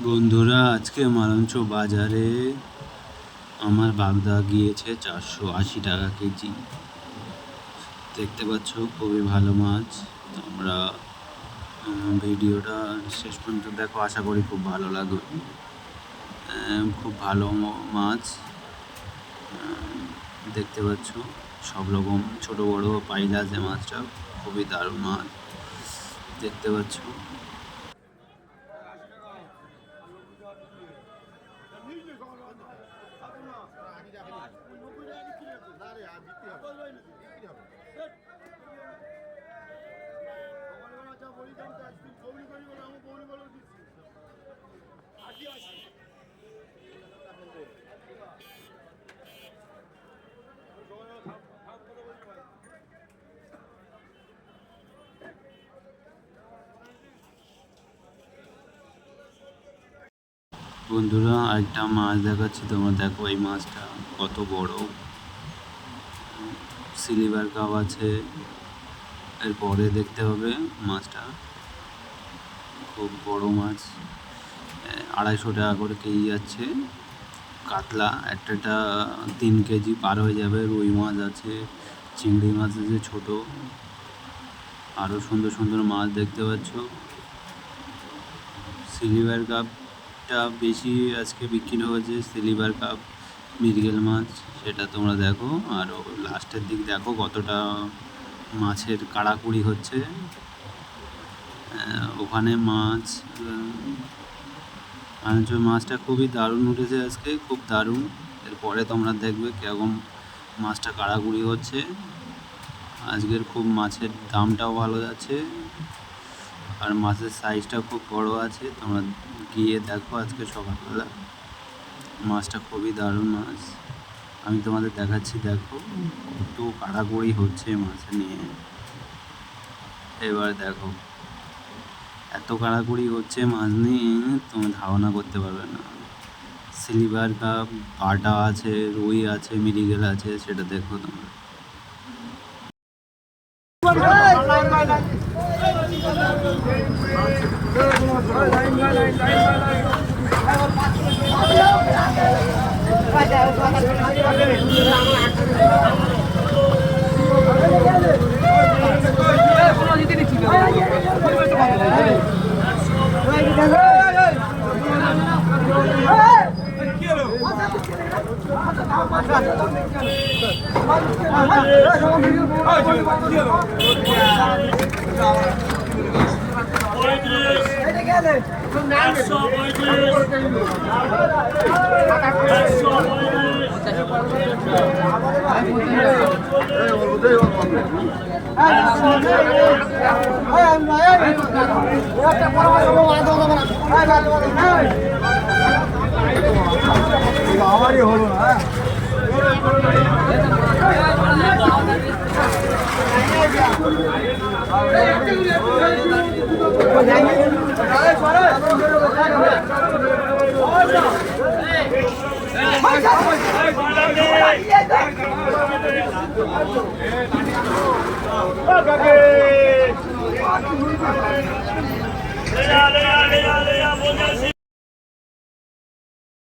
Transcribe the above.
বন্ধুরা, আজকে মালঞ্চ বাজারে আমার বাগদা গিয়েছে 480 টাকা কেজি। দেখতে পাচ্ছ, খুবই ভালো মাছ। তোমরা ভিডিওটা শেষ পর্যন্ত দেখো, আশা করি খুব ভালো লাগবে। খুব ভালো মাছ দেখতে পাচ্ছ, সব রকম ছোট বড় পাইল আছে। মাছটা খুবই দারুণ মাছ দেখতে পাচ্ছ। বন্ধুরা, একটা মাছ দেখাচ্ছি, তোমরা দেখো এই মাছটা কত বড়। সিলভার কাপ আছে, এরপরে দেখতে হবে মাছটা খুব বড় মাছ। 250 টাকা করে কেজি যাচ্ছে। কাতলা একটা 3 কেজি পার হয়ে যাবে। রুই মাছ আছে, চিংড়ি মাছ আছে ছোট, আরও সুন্দর সুন্দর মাছ দেখতে পাচ্ছ। সিলভার কাপটা বেশি আজকে বিক্রি হয়েছে। সিলভার কাপ মৃগেল মাছ, সেটা তোমরা দেখো। আরও লাস্টের দিক দেখো কতটা মাছের কাড়াকুড়ি হচ্ছে ওখানে। মাছটা খুবই দারুণ উঠেছে আজকে, খুব দারুণ। এরপরে তোমরা দেখবে কীরকম মাছটা কাড়াকুড়ি হচ্ছে। আজকের খুব মাছের দামটাও ভালো যাচ্ছে, আর মাছের সাইজটা খুব বড় আছে। তোমরা গিয়ে দেখো আজকে সকালবেলা। মাছটা খুবই দারুণ মাছ, আমি তোমাদের দেখাচ্ছি। দেখো কত কাড়াকুড়ি হচ্ছে মাছ নিয়ে। এবার দেখো এত কাড়াকুড়ি হচ্ছে মাছ নিয়ে, তুমি ধারণা করতে পারবে না। সিলভার কাপ, বাটা আছে, রুই আছে, মৃগেল আছে, সেটা দেখো তোমরা। আমারই হলো না।